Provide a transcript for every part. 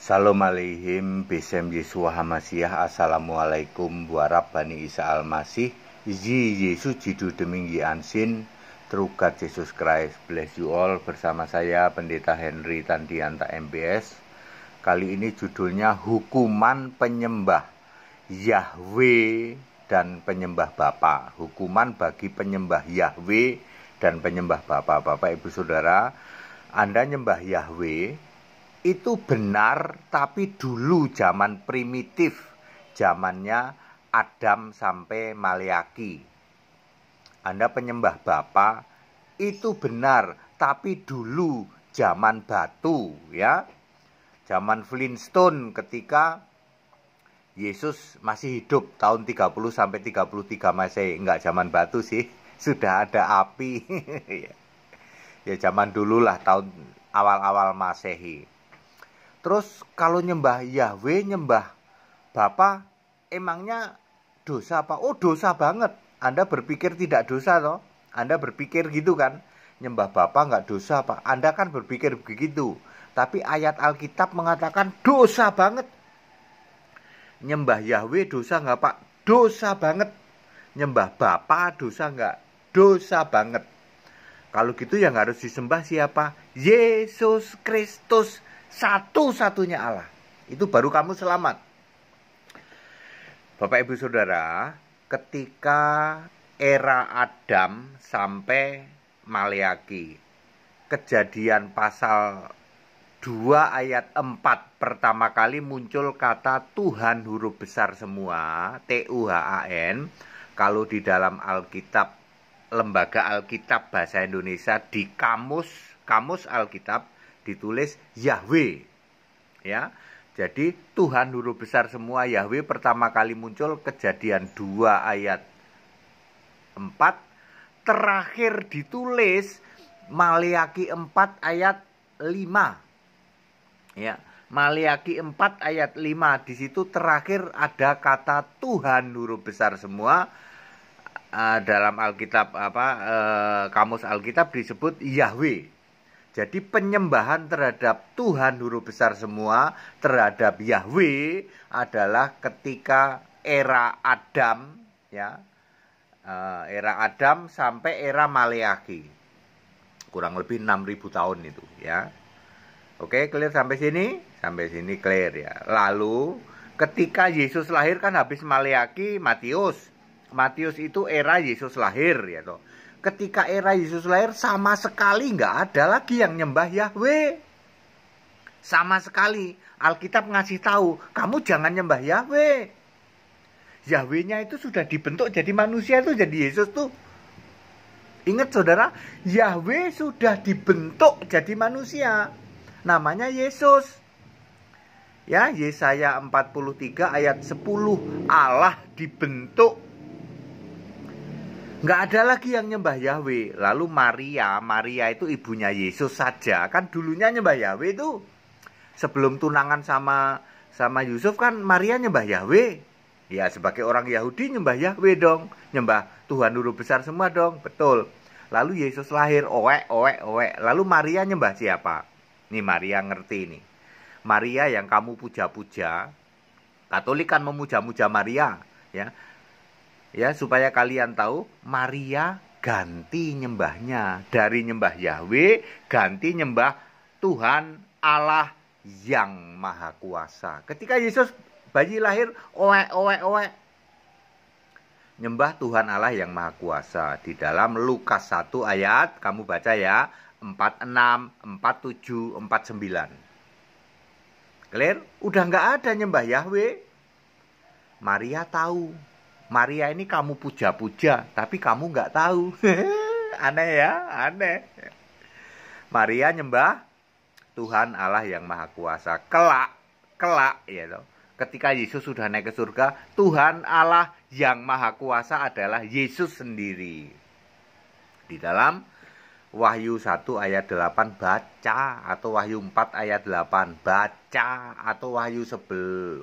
Salam alaihim Besem Yesua Hamasiah. Assalamualaikum warahmatullahi Isa Almasih. Ji Yesus jidu deminggi ansin. Terugat Yesus Christ. Bless you all. Bersama saya Pendeta Henry Tandianta MBS. Kali ini judulnya Hukuman Penyembah Yahweh dan Penyembah Bapa. Hukuman bagi penyembah Yahweh dan penyembah Bapa. Bapak Ibu Saudara, Anda nyembah Yahweh itu benar, tapi dulu zaman primitif, zamannya Adam sampai Maleaki. Anda penyembah Bapa itu benar, tapi dulu zaman batu, ya. Zaman Flintstone ketika Yesus masih hidup tahun 30 sampai 33 Masehi. Enggak zaman batu sih, sudah ada api. Ya zaman dulu lah, tahun awal-awal Masehi. Terus kalau nyembah Yahweh, nyembah Bapa, emangnya dosa apa? Oh, dosa banget. Anda berpikir tidak dosa toh? Anda berpikir gitu kan? Nyembah Bapa nggak dosa apa? Anda kan berpikir begitu. Tapi ayat Alkitab mengatakan dosa banget. Nyembah Yahweh dosa nggak Pak? Dosa banget. Nyembah Bapa dosa nggak? Dosa banget. Kalau gitu yang harus disembah siapa? Yesus Kristus, satu-satunya Allah. Itu baru kamu selamat. Bapak Ibu Saudara, ketika era Adam sampai Maleaki, Kejadian pasal 2 ayat 4 pertama kali muncul kata Tuhan huruf besar semua, Tuhan. Kalau di dalam Alkitab, Lembaga Alkitab Bahasa Indonesia, di kamus Alkitab ditulis Yahweh, ya. Jadi Tuhan huruf besar semua, Yahweh pertama kali muncul Kejadian 2 ayat 4, terakhir ditulis Maleaki 4 ayat 5. Ya, Maleaki 4 ayat 5, di situ terakhir ada kata Tuhan huruf besar semua. Dalam Alkitab kamus Alkitab disebut Yahweh. Jadi penyembahan terhadap Tuhan huruf besar semua, terhadap Yahweh adalah ketika era Adam, ya. Era Adam sampai era Maleaki. Kurang lebih 6.000 tahun itu, ya. Oke, clear sampai sini? Sampai sini clear ya. Lalu ketika Yesus lahir kan habis Maleaki, Matius itu era Yesus lahir, ya toh. Ketika era Yesus lahir sama sekali nggak ada lagi yang nyembah Yahweh. Sama sekali. Alkitab ngasih tahu, kamu jangan nyembah Yahweh. Yahwehnya itu sudah dibentuk jadi manusia, itu jadi Yesus tuh. Ingat saudara, Yahweh sudah dibentuk jadi manusia. Namanya Yesus. Ya, Yesaya 43 ayat 10, Allah dibentuk. Nggak ada lagi yang nyembah Yahweh. Lalu Maria itu ibunya Yesus saja. Kan dulunya nyembah Yahweh itu. Sebelum tunangan sama Yusuf kan Maria nyembah Yahweh. Ya sebagai orang Yahudi nyembah Yahweh dong. Nyembah Tuhan huruf besar semua dong. Betul. Lalu Yesus lahir. Owe. Lalu Maria nyembah siapa? Nih Maria ngerti nih. Maria yang kamu puja-puja. Katolik kan memuja-muja Maria. Ya, supaya kalian tahu, Maria ganti nyembahnya. Dari nyembah Yahweh, ganti nyembah Tuhan Allah yang Maha Kuasa. Ketika Yesus bayi lahir, owe. Nyembah Tuhan Allah yang Maha Kuasa. Di dalam Lukas 1 ayat, kamu baca ya, 46, 47, 49. Clear? Udah nggak ada nyembah Yahweh. Maria tahu. Maria ini kamu puja-puja, tapi kamu nggak tahu. Aneh ya, aneh. Maria nyembah Tuhan Allah yang Maha Kuasa. Kelak, ya toh. Ketika Yesus sudah naik ke surga, Tuhan Allah yang Maha Kuasa adalah Yesus sendiri. Di dalam Wahyu 1 ayat 8 baca, atau Wahyu 4 ayat 8 baca, atau Wahyu 11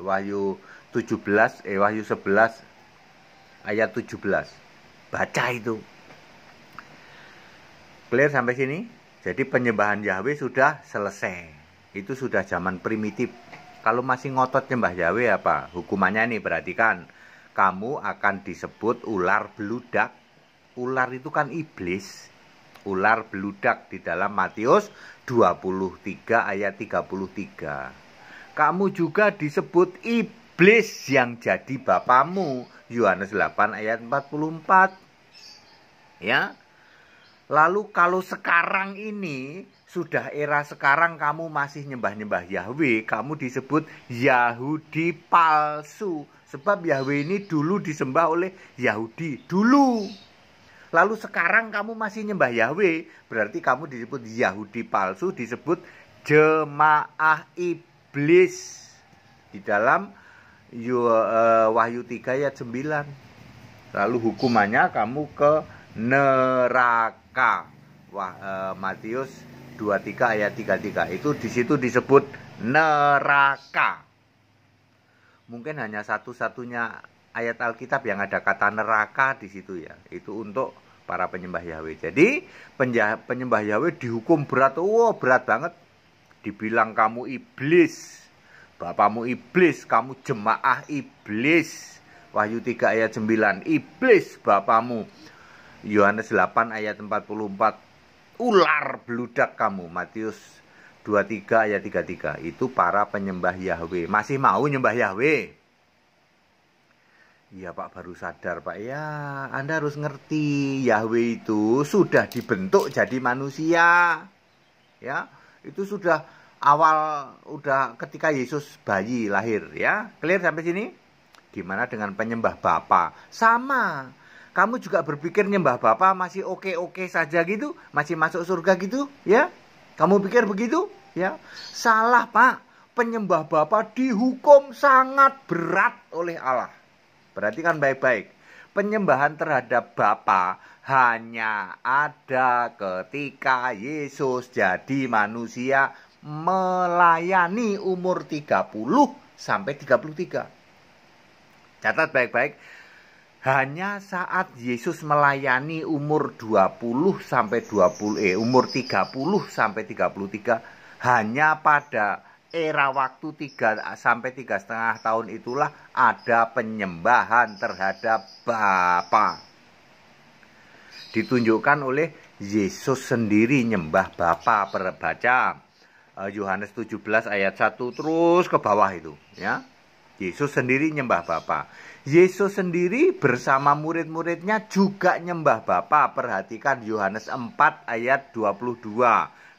ayat 17. Baca itu. Clear sampai sini? Jadi penyembahan Yahweh sudah selesai. Itu sudah zaman primitif. Kalau masih ngotot nyembah Yahweh apa? Hukumannya nih, perhatikan. Kamu akan disebut ular beludak. Ular itu kan iblis. Ular beludak di dalam Matius 23 ayat 33. Kamu juga disebut iblis yang jadi bapamu. Yohanes 8 ayat 44. Ya. Lalu kalau sekarang ini, sudah era sekarang kamu masih nyembah-nyembah Yahweh, kamu disebut Yahudi palsu. Sebab Yahweh ini dulu disembah oleh Yahudi, dulu. Lalu sekarang kamu masih nyembah Yahweh, berarti kamu disebut Yahudi palsu, disebut jemaah iblis. Di dalam Wahyu 3 ayat 9. Lalu hukumannya kamu ke neraka. Matius 23 ayat 33. Itu di situ disebut neraka. Mungkin hanya satu-satunya ayat Alkitab yang ada kata neraka di situ ya. Itu untuk para penyembah Yahweh. Jadi penyembah Yahweh dihukum berat. Berat banget. Dibilang kamu iblis. Bapamu iblis, kamu jemaah iblis. Wahyu 3 ayat 9. Iblis bapamu. Yohanes 8 ayat 44. Ular beludak kamu. Matius 23 ayat 33. Itu para penyembah Yahweh. Masih mau nyembah Yahweh? Iya Pak, baru sadar Pak. Ya, Anda harus ngerti. Yahweh itu sudah dibentuk jadi manusia. Ya, itu sudah udah ketika Yesus bayi lahir ya. Clear sampai sini? Gimana dengan penyembah Bapa? Sama. Kamu juga berpikir nyembah Bapa masih oke-oke saja gitu? Masih masuk surga gitu? Ya? Kamu pikir begitu? Ya? Salah Pak. Penyembah Bapa dihukum sangat berat oleh Allah. Perhatikan baik-baik. Penyembahan terhadap Bapa hanya ada ketika Yesus jadi manusia melayani umur 30 sampai 33. Catat baik-baik. Hanya saat Yesus melayani umur 20 sampai umur 30 sampai 33, hanya pada era waktu 3 sampai 3,5 tahun itulah ada penyembahan terhadap Bapa. Ditunjukkan oleh Yesus sendiri nyembah Bapa. Baca Yohanes 17 ayat 1 terus ke bawah itu ya. Yesus sendiri nyembah Bapa. Yesus sendiri bersama murid-muridnya juga nyembah Bapa. Perhatikan Yohanes 4 ayat 22.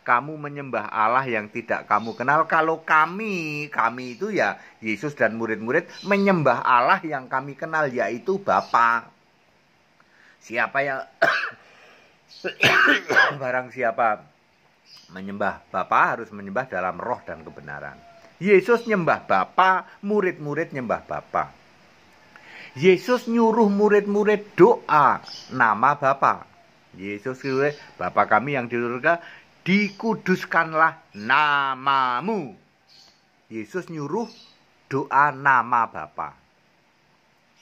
Kamu menyembah Allah yang tidak kamu kenal. Kalau kami itu ya Yesus dan murid-murid menyembah Allah yang kami kenal, yaitu Bapa. Siapa yang barang siapa menyembah Bapa harus menyembah dalam roh dan kebenaran. Yesus nyembah Bapa, murid-murid nyembah Bapa. Yesus nyuruh murid-murid doa nama Bapa. Yesus nyuruh, Bapa kami yang di surga, dikuduskanlah namamu. Yesus nyuruh doa nama Bapa.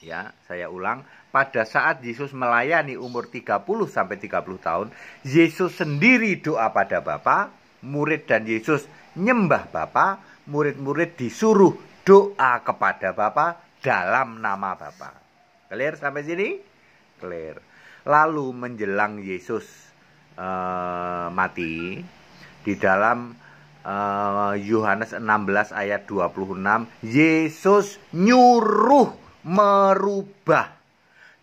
Ya, saya ulang. Pada saat Yesus melayani umur 30 sampai 30 tahun, Yesus sendiri doa pada Bapa, murid dan Yesus nyembah Bapa, murid-murid disuruh doa kepada Bapa dalam nama Bapa. Clear sampai sini? Clear. Lalu menjelang Yesus mati, di dalam Yohanes 16 ayat 26, Yesus nyuruh merubah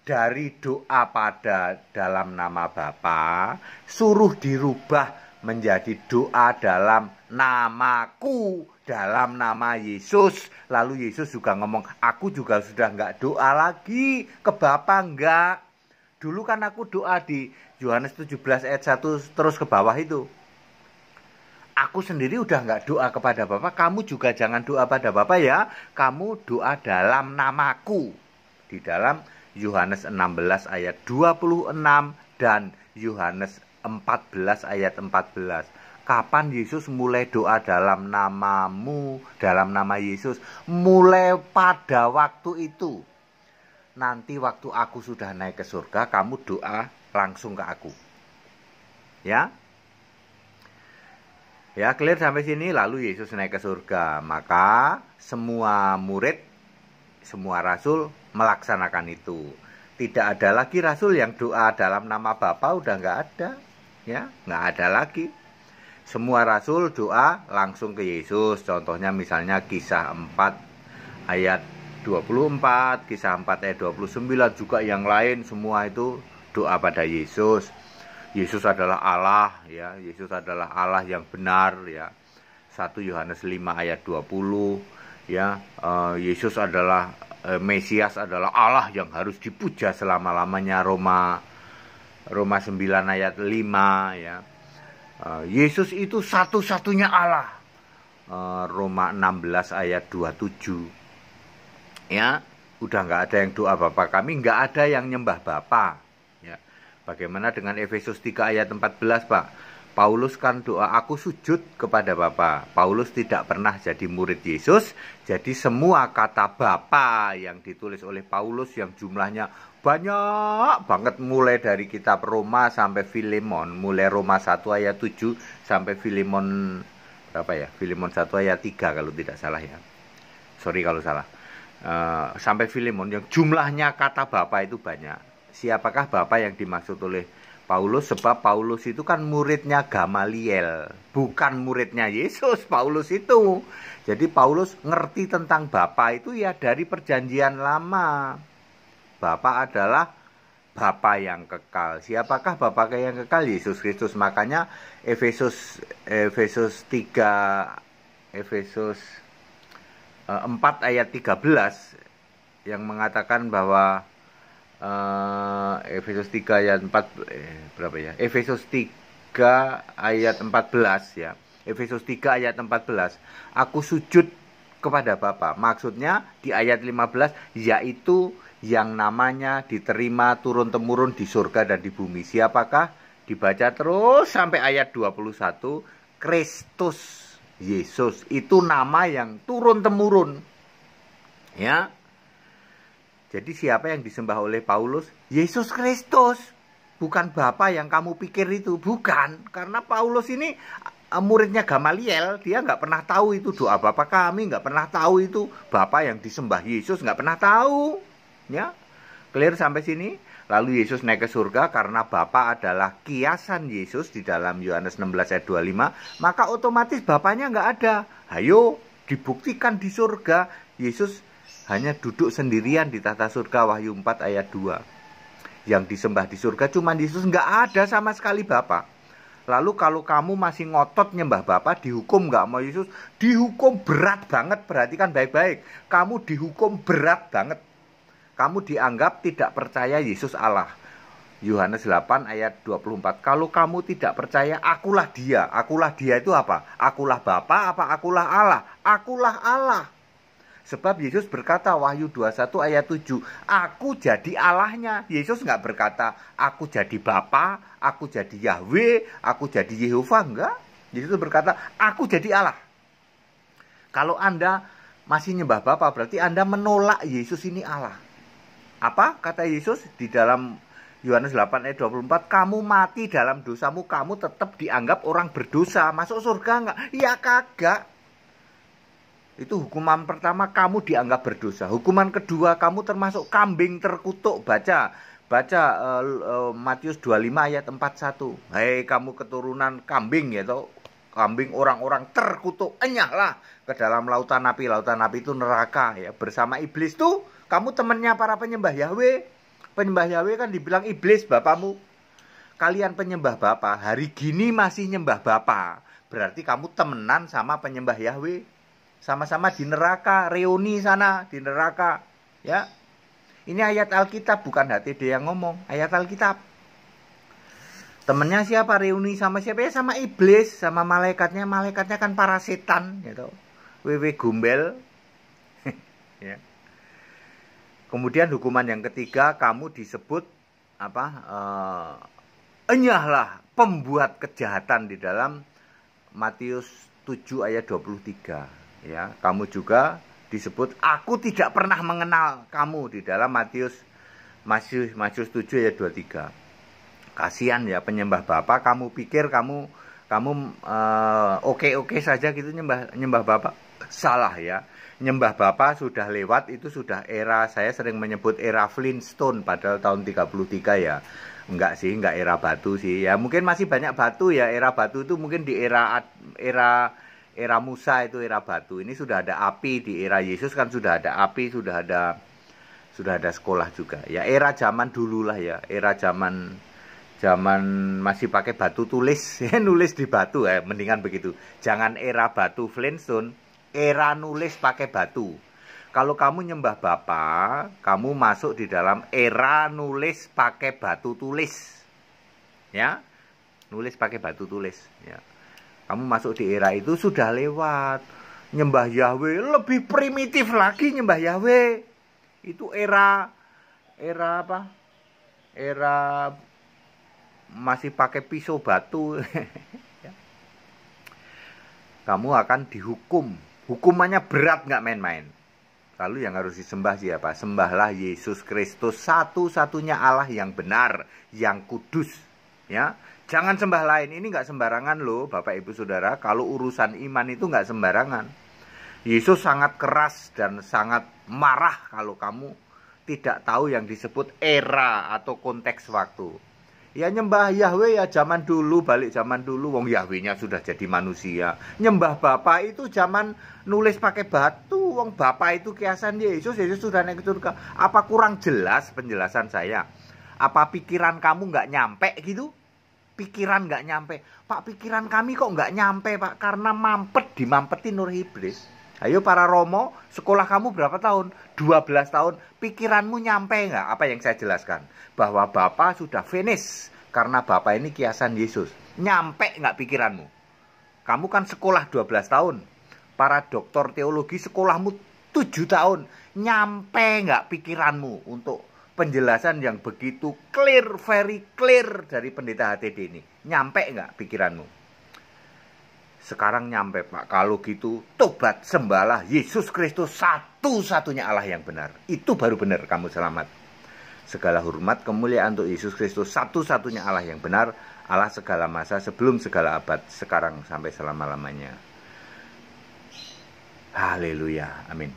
dari doa pada dalam nama Bapa, suruh dirubah menjadi doa dalam namaku, dalam nama Yesus. Lalu Yesus juga ngomong, aku juga sudah nggak doa lagi ke Bapa, enggak. Dulu kan aku doa di Yohanes 17 ayat 1 terus ke bawah itu. Aku sendiri udah nggak doa kepada Bapa, kamu juga jangan doa pada Bapa ya. Kamu doa dalam namaku. Di dalam Yohanes 16 ayat 26 dan Yohanes 14 ayat 14. Kapan Yesus mulai doa dalam namamu, dalam nama Yesus? Mulai pada waktu itu. Nanti waktu aku sudah naik ke surga, kamu doa langsung ke aku. Ya. Ya, clear sampai sini. Lalu Yesus naik ke surga. Maka semua murid, semua rasul melaksanakan itu. Tidak ada lagi rasul yang doa dalam nama Bapa, udah nggak ada. Ya, nggak ada lagi. Semua rasul doa langsung ke Yesus. Contohnya misalnya Kisah 4 ayat 24, Kisah 4 ayat 29, juga yang lain semua itu doa pada Yesus. Yesus adalah Allah, ya. Yesus adalah Allah yang benar, ya. 1 Yohanes 5 ayat 20, ya. Yesus adalah Mesias, adalah Allah yang harus dipuja selama-lamanya. Roma 9 ayat 5, ya. Yesus itu satu-satunya Allah. Roma 16 ayat 27. Ya, udah nggak ada yang doa Bapa kami, nggak ada yang nyembah Bapa. Ya. Bagaimana dengan Efesus 3 ayat 14, Pak? Paulus kan doa, aku sujud kepada Bapa. Paulus tidak pernah jadi murid Yesus, jadi semua kata Bapa yang ditulis oleh Paulus yang jumlahnya banyak banget, mulai dari kitab Roma sampai Filemon, mulai Roma 1 ayat 7 sampai Filemon berapa ya? Filemon 1 ayat 3 kalau tidak salah ya. Sorry kalau salah. Sampai Filemon yang jumlahnya kata Bapa itu banyak. Siapakah Bapa yang dimaksud oleh Paulus? Sebab Paulus itu kan muridnya Gamaliel, bukan muridnya Yesus. Paulus itu, jadi Paulus ngerti tentang Bapa itu ya dari perjanjian lama. Bapa adalah Bapa yang kekal. Siapakah Bapa yang kekal? Yesus Kristus. Makanya Efesus 4 ayat 13 yang mengatakan bahwa Efesus 3 ayat 4 berapa ya? Efesus 3 ayat 14 ya. Efesus 3 ayat 14. Aku sujud kepada Bapa. Maksudnya di ayat 15 yaitu yang namanya diterima turun-temurun di surga dan di bumi. Siapakah? Dibaca terus sampai ayat 21. Kristus Yesus itu nama yang turun-temurun. Ya. Jadi siapa yang disembah oleh Paulus? Yesus Kristus. Bukan Bapa yang kamu pikir itu. Bukan. Karena Paulus ini muridnya Gamaliel. Dia nggak pernah tahu itu doa Bapa kami. Nggak pernah tahu itu Bapa yang disembah Yesus. Nggak pernah tahu. Ya. Clear sampai sini? Lalu Yesus naik ke surga karena Bapa adalah kiasan Yesus di dalam Yohanes 16 ayat 25. Maka otomatis Bapanya nggak ada. Hayo dibuktikan di surga. Yesus hanya duduk sendirian di tata surga, Wahyu 4 ayat 2. Yang disembah di surga cuma Yesus, nggak ada sama sekali Bapa. Lalu kalau kamu masih ngotot nyembah Bapa, dihukum nggak mau Yesus? Dihukum berat banget, perhatikan baik-baik. Kamu dihukum berat banget. Kamu dianggap tidak percaya Yesus Allah. Yohanes 8 ayat 24. Kalau kamu tidak percaya, akulah dia. Akulah dia itu apa? Akulah Bapa, apa akulah Allah? Akulah Allah. Sebab Yesus berkata, Wahyu 21 ayat 7, aku jadi Allahnya. Yesus nggak berkata, aku jadi Bapa, aku jadi Yahweh, aku jadi Yehova. Enggak. Yesus berkata, aku jadi Allah. Kalau Anda masih nyembah Bapa, berarti Anda menolak Yesus ini Allah. Apa kata Yesus di dalam Yohanes 8 ayat 24? Kamu mati dalam dosamu, kamu tetap dianggap orang berdosa. Masuk surga enggak? Ya kagak. Itu hukuman pertama, kamu dianggap berdosa. Hukuman kedua, kamu termasuk kambing terkutuk. Baca Matius 25 ayat 41. Hei kamu keturunan kambing ya toh. Kambing orang-orang terkutuk, enyahlah ke dalam lautan api. Lautan api itu neraka ya. Bersama iblis tuh, kamu temannya para penyembah Yahweh. Penyembah Yahweh kan dibilang iblis bapamu. Kalian penyembah Bapa, hari gini masih nyembah Bapa. Berarti kamu temenan sama penyembah Yahweh. Sama-sama di neraka, reuni sana di neraka. Ya. Ini ayat Alkitab, bukan HTD yang ngomong, ayat Alkitab. Temennya siapa? Reuni sama siapa? Ya sama iblis, sama malaikatnya. Malaikatnya kan para setan, gitu. Wewe gombel. Ya. Kemudian hukuman yang ketiga, kamu disebut apa? Enyahlah pembuat kejahatan di dalam Matius 7 ayat 23. Ya, kamu juga disebut aku tidak pernah mengenal kamu di dalam Matius 7 ayat 23. Kasihan ya penyembah Bapa, kamu pikir kamu kamu oke-oke saja gitu nyembah Bapa. Salah ya. Nyembah Bapa sudah lewat, itu sudah era, saya sering menyebut era Flintstone, padahal tahun 33 ya. Enggak sih, enggak era batu sih. Ya mungkin masih banyak batu ya. Era batu itu mungkin di era Musa, itu era batu. Ini sudah ada api. Di era Yesus kan sudah ada api, sudah ada sekolah juga. Ya era zaman dulu lah ya. Era zaman masih pakai batu tulis, ya, nulis di batu ya, mendingan begitu. Jangan era batu Flintstone, era nulis pakai batu. Kalau kamu nyembah Bapa, kamu masuk di dalam era nulis pakai batu tulis. Ya. Nulis pakai batu tulis, ya. Kamu masuk di era itu, sudah lewat. Nyembah Yahweh lebih primitif lagi, nyembah Yahweh. Itu era apa? Era masih pakai pisau batu. Kamu akan dihukum. Hukumannya berat, nggak main-main. Lalu yang harus disembah siapa? Sembahlah Yesus Kristus, satu-satunya Allah yang benar, yang kudus. Ya, jangan sembah lain. Ini nggak sembarangan loh, Bapak Ibu Saudara. Kalau urusan iman itu nggak sembarangan. Yesus sangat keras dan sangat marah kalau kamu tidak tahu yang disebut era atau konteks waktu. Ya nyembah Yahweh ya zaman dulu, balik zaman dulu, wong Yahwehnya sudah jadi manusia. Nyembah Bapa itu zaman nulis pakai batu, wong Bapa itu kiasan Yesus, Yesus sudah naik ke surga. Apa kurang jelas penjelasan saya? Apa pikiran kamu nggak nyampe gitu? Pikiran nggak nyampe. Pak, pikiran kami kok nggak nyampe, Pak? Karena dimampetin nur iblis. Ayo para Romo, sekolah kamu berapa tahun? 12 tahun. Pikiranmu nyampe nggak apa yang saya jelaskan? Bahwa Bapa sudah finish. Karena Bapa ini kiasan Yesus. Nyampe nggak pikiranmu? Kamu kan sekolah 12 tahun. Para doktor teologi sekolahmu 7 tahun. Nyampe nggak pikiranmu untuk penjelasan yang begitu clear, very clear dari pendeta HTD ini? Nyampe nggak pikiranmu? Sekarang nyampe, Pak. Kalau gitu, tobat, sembahlah Yesus Kristus, satu-satunya Allah yang benar. Itu baru benar kamu selamat. Segala hormat, kemuliaan untuk Yesus Kristus, satu-satunya Allah yang benar, Allah segala masa, sebelum segala abad, sekarang sampai selama-lamanya. Haleluya. Amin.